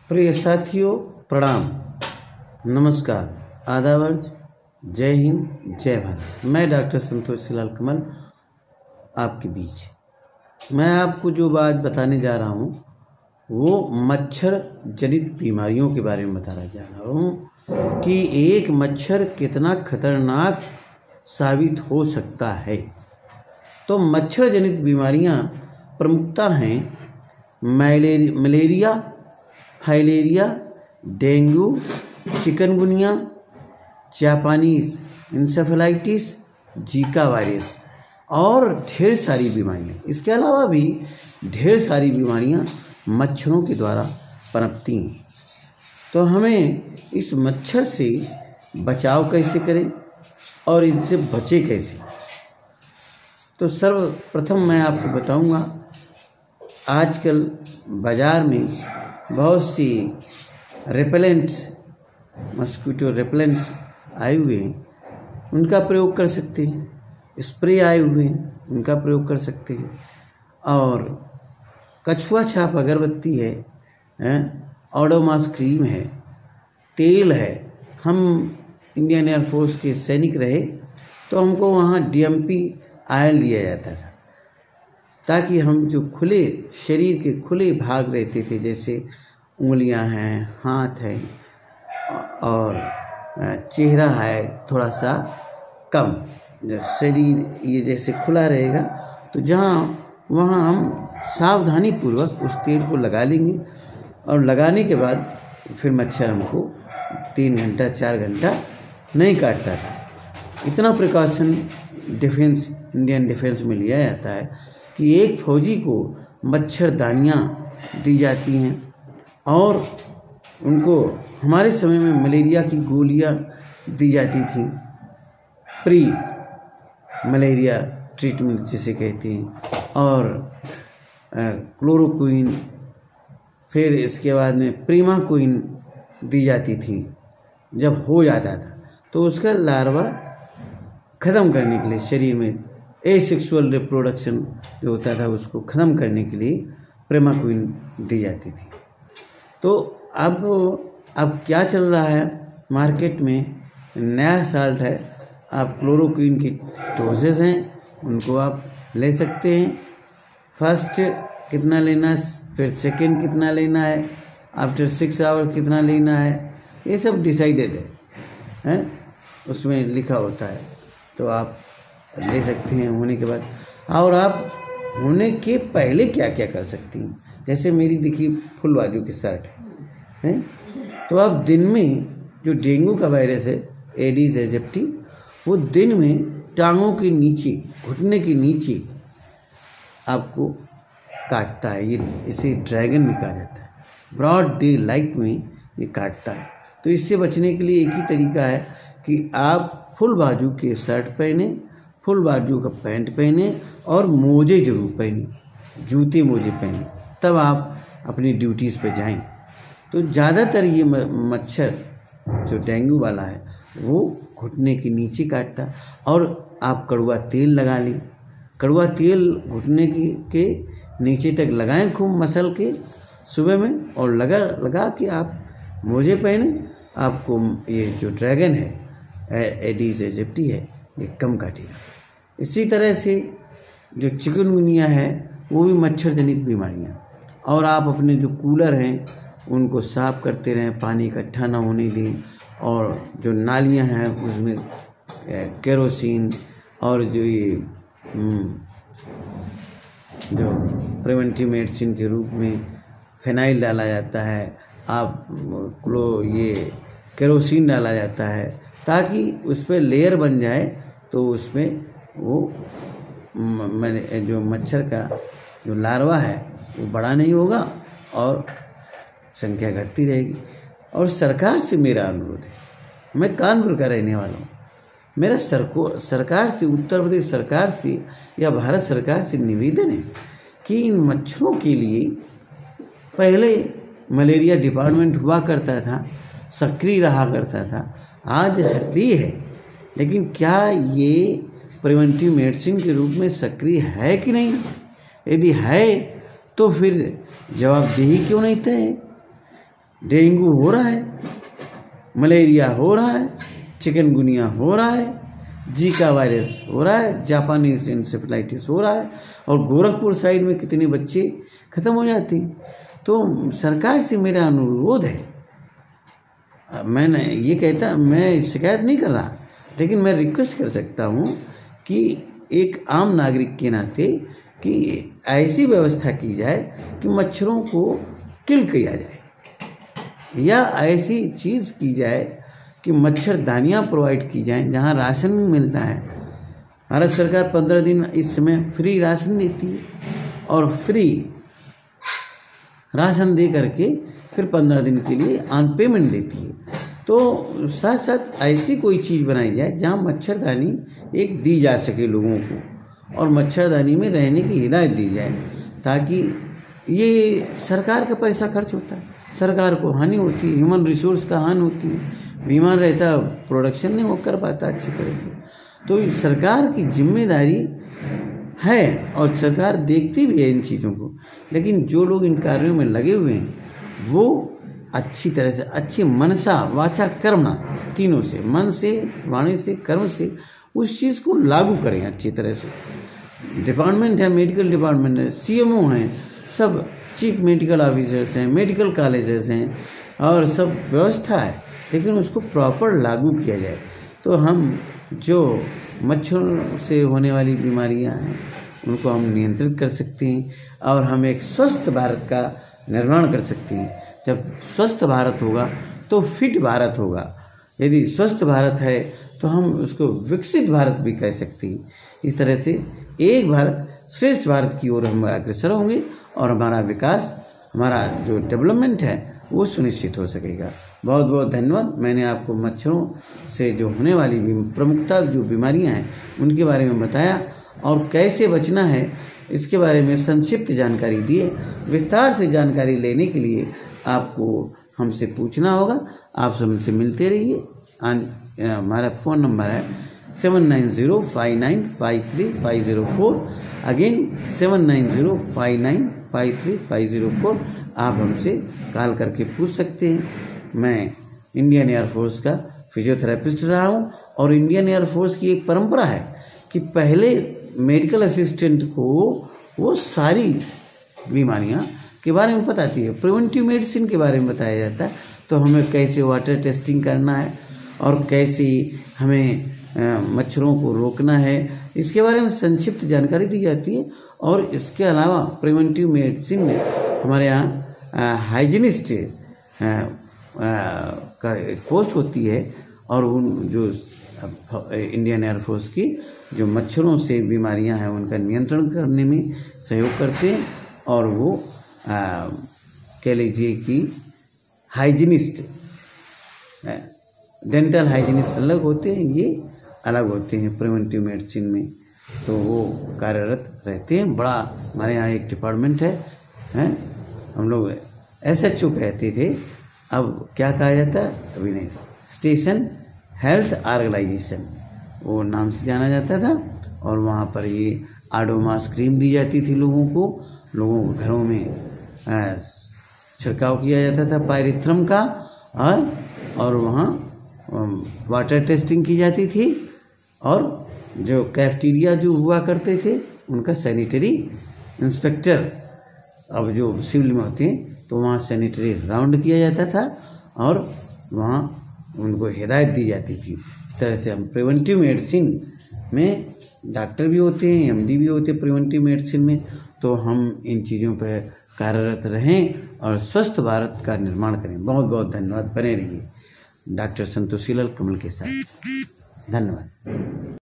प्रिय साथियों, प्रणाम, नमस्कार, आदावर्ज, जय हिंद, जय भारत। मैं डॉक्टर संतोष लाल कमल आपके बीच। मैं आपको जो बात बताने जा रहा हूँ वो मच्छर जनित बीमारियों के बारे में बताना जा रहा हूँ कि एक मच्छर कितना खतरनाक साबित हो सकता है। तो मच्छर जनित बीमारियाँ प्रमुखता हैं malaria, filaria, dengue, chikungunya, Japanese encephalitis, Zika virus और ढेर सारी बीमारियाँ। इसके अलावा भी ढेर सारी बीमारियाँ मच्छरों के द्वारा पनपती हैं। तो हमें इस मच्छर से बचाव कैसे करें और इनसे बचे कैसे। तो सर्वप्रथम मैं आपको बताऊंगा, आजकल बाज़ार में बहुत सी रेपेलेंट्स, मस्कीटो रेपेलेंट्स आए हुए हैं, उनका प्रयोग कर सकते हैं। स्प्रे आए हुए हैं, उनका प्रयोग कर सकते हैं। और कछुआ छाप अगरबत्ती है, ओडोमॉस क्रीम है, तेल है। हम इंडियन एयरफोर्स के सैनिक रहे तो हमको वहाँ DMP ऑयल दिया जाता था, ताकि हम जो खुले शरीर के खुले भाग रहते थे, जैसे उंगलियां हैं, हाथ है और चेहरा है थोड़ा सा कम, शरीर ये जैसे खुला रहेगा, तो वहाँ हम सावधानी पूर्वक उस तेल को लगा लेंगे। और लगाने के बाद फिर मच्छर हमको 3 घंटा 4 घंटा नहीं काटता था। इतना प्रिकॉशन डिफेंस, इंडियन डिफेंस में लिया जाता है कि एक फौजी को मच्छरदानियाँ दी जाती हैं और उनको हमारे समय में मलेरिया की गोलियाँ दी जाती थी, प्री मलेरिया ट्रीटमेंट जिसे कहते हैं, और क्लोरोक्विन, फिर इसके बाद में प्रीमाक्विन दी जाती थी। जब हो जाता था तो उसका लार्वा ख़त्म करने के लिए, शरीर में एसेक्सुअल रिप्रोडक्शन जो होता था उसको ख़त्म करने के लिए प्रीमाक्विन दी जाती थी। तो अब क्या चल रहा है मार्केट में, नया साल्ट है, आप क्लोरोक्विन की डोजेज हैं उनको आप ले सकते हैं। फर्स्ट कितना लेना है, फिर सेकेंड कितना लेना है, आफ्टर 6 आवर्स कितना लेना है, ये सब डिसाइडेड है, उसमें लिखा होता है। तो आप ले सकते हैं होने के बाद। और आप होने के पहले क्या क्या कर सकती हैं, जैसे मेरी देखिए फुल बाजू की शर्ट है, तो आप दिन में जो डेंगू का वायरस है एडिस एजिप्टी, वो दिन में टांगों के नीचे, घुटने के नीचे आपको काटता है। ये इसे ड्रैगन भी कहा जाता है। ब्रॉड डे लाइट में ये काटता है। तो इससे बचने के लिए एक ही तरीका है कि आप फुल बाजू के शर्ट पहने, फुल बाजू का पैंट पहने और मोजे जरूर पहने, जूते मोजे पहने, तब आप अपनी ड्यूटीज़ पे जाएं। तो ज़्यादातर ये मच्छर जो डेंगू वाला है वो घुटने के नीचे काटता है। और आप कड़वा तेल लगा लें, कड़वा तेल घुटने के नीचे तक लगाएं खूब मसल के सुबह में, और लगा के आप मोजे पहने, आपको ये जो ड्रैगन है एडिस एजिप्टी है ये कम काटेगा। इसी तरह से जो चिकनगुनिया है वो भी मच्छर जनित बीमारियाँ। और आप अपने जो कूलर हैं उनको साफ़ करते रहें, पानी इकट्ठा ना होने दें। और जो नालियाँ हैं उसमें केरोसिन और जो ये जो प्रिवेंटिव मेडिसिन के रूप में फिनाइल डाला जाता है, ये केरोसिन डाला जाता है, ताकि उस पर लेयर बन जाए, तो उसमें वो जो मच्छर का जो लार्वा है वो बड़ा नहीं होगा और संख्या घटती रहेगी। और सरकार से मेरा अनुरोध है, मैं कानपुर का रहने वाला हूँ, मेरा सरकार से, उत्तर प्रदेश सरकार से या भारत सरकार से निवेदन है कि इन मच्छरों के लिए पहले मलेरिया डिपार्टमेंट हुआ करता था, सक्रिय रहा करता था, आज भी है, लेकिन क्या ये प्रिवेंटिव मेडिसिन के रूप में सक्रिय है कि नहीं? यदि है तो फिर जवाबदेही क्यों नहीं तय? डेंगू हो रहा है, मलेरिया हो रहा है, चिकनगुनिया हो रहा है, जीका वायरस हो रहा है, जापानीज इंसेफेलाइटिस हो रहा है, और गोरखपुर साइड में कितने बच्चे ख़त्म हो जाते। तो सरकार से मेरा अनुरोध है, मैंने ये कहता, मैं शिकायत नहीं कर रहा, लेकिन मैं रिक्वेस्ट कर सकता हूँ कि एक आम नागरिक के नाते कि ऐसी व्यवस्था की जाए कि मच्छरों को किल किया जाए, या ऐसी चीज़ की जाए कि मच्छरदानियाँ प्रोवाइड की जाएं जहाँ राशन भी मिलता है। भारत सरकार 15 दिन इस समय फ्री राशन देती है, और फ्री राशन दे करके फिर 15 दिन के लिए ऑन पेमेंट देती है। तो साथ साथ ऐसी कोई चीज़ बनाई जाए जहाँ मच्छरदानी एक दी जा सके लोगों को, और मच्छरदानी में रहने की हिदायत दी जाए, ताकि ये सरकार का पैसा खर्च होता है, सरकार को हानि होती है, ह्यूमन रिसोर्स का हानि होती है, बीमार रहता, प्रोडक्शन नहीं वो कर पाता अच्छी तरह से। तो सरकार की जिम्मेदारी है, और सरकार देखती भी है इन चीज़ों को, लेकिन जो लोग इन कार्यों में लगे हुए हैं वो अच्छी तरह से, अच्छी मनसा वाचा कर्मणा, तीनों से, मन से, वाणी से, कर्म से उस चीज़ को लागू करें अच्छी तरह से। डिपार्टमेंट है, मेडिकल डिपार्टमेंट है, सीएमओ हैं, सब चीफ मेडिकल ऑफिसर्स हैं, मेडिकल कॉलेजेस हैं, और सब व्यवस्था है, लेकिन उसको प्रॉपर लागू किया जाए तो हम जो मच्छरों से होने वाली बीमारियां हैं उनको हम नियंत्रित कर सकते हैं, और हम एक स्वस्थ भारत का निर्माण कर सकते हैं। जब स्वस्थ भारत होगा तो फिट भारत होगा, यदि स्वस्थ भारत है तो हम उसको विकसित भारत भी कह सकते हैं। इस तरह से एक भारत श्रेष्ठ भारत की ओर हम अग्रसर होंगे, और हमारा विकास, हमारा जो डेवलपमेंट है वो सुनिश्चित हो सकेगा। बहुत बहुत धन्यवाद। मैंने आपको मच्छरों से जो होने वाली प्रमुखता जो बीमारियां हैं उनके बारे में बताया, और कैसे बचना है इसके बारे में संक्षिप्त जानकारी दी है। विस्तार से जानकारी लेने के लिए आपको हमसे पूछना होगा, आप हमसे मिलते रहिए। हमारा फ़ोन नंबर है 7905953504, अगेन 7905953504। आप हमसे कॉल करके पूछ सकते हैं। मैं इंडियन एयरफोर्स का फिजियोथेरेपिस्ट रहा हूँ, और इंडियन एयरफोर्स की एक परंपरा है कि पहले मेडिकल असिस्टेंट को वो सारी बीमारियाँ के बारे में बताती है, प्रिवेंटिव मेडिसिन के बारे में बताया जाता है। तो हमें कैसे वाटर टेस्टिंग करना है, और कैसे हमें मच्छरों को रोकना है, इसके बारे में संक्षिप्त जानकारी दी जाती है। और इसके अलावा प्रिवेंटिव मेडिसिन में हमारे यहाँ हाइजीनिस्ट का एक पोस्ट होती है, और उन जो इंडियन एयरफोर्स की जो मच्छरों से बीमारियां हैं उनका नियंत्रण करने में सहयोग करते हैं। और वो कह लीजिए कि हाइजीनिस्ट, डेंटल हाइजीनिस्ट अलग होते हैं, ये अलग होते हैं प्रिवेंटिव मेडिसिन में, तो वो कार्यरत रहते हैं। बड़ा हमारे यहाँ एक डिपार्टमेंट है, हम लोग SHO कहते थे, अब क्या कहा जाता है अभी नहीं, स्टेशन हेल्थ ऑर्गेनाइजेशन वो नाम से जाना जाता था। और वहाँ पर ये आडोमास क्रीम दी जाती थी लोगों को घरों में छिड़काव किया जाता था पायरिथ्रम का, और वहाँ वाटर टेस्टिंग की जाती थी, और जो कैफेटेरिया जो हुआ करते थे उनका सैनिटरी इंस्पेक्टर, अब जो सिविल में होते हैं तो वहाँ सैनिटरी राउंड किया जाता था, और वहाँ उनको हिदायत दी जाती थी। इस तरह से हम प्रिवेंटिव मेडिसिन में डॉक्टर भी होते हैं, MD भी होते हैं प्रिवेंटिव मेडिसिन में, तो हम इन चीज़ों पर कार्यरत रहें और स्वस्थ भारत का निर्माण करें। बहुत बहुत धन्यवाद। बने रहिए डॉक्टर संतोषीलाल कमल के साथ। धन्यवाद।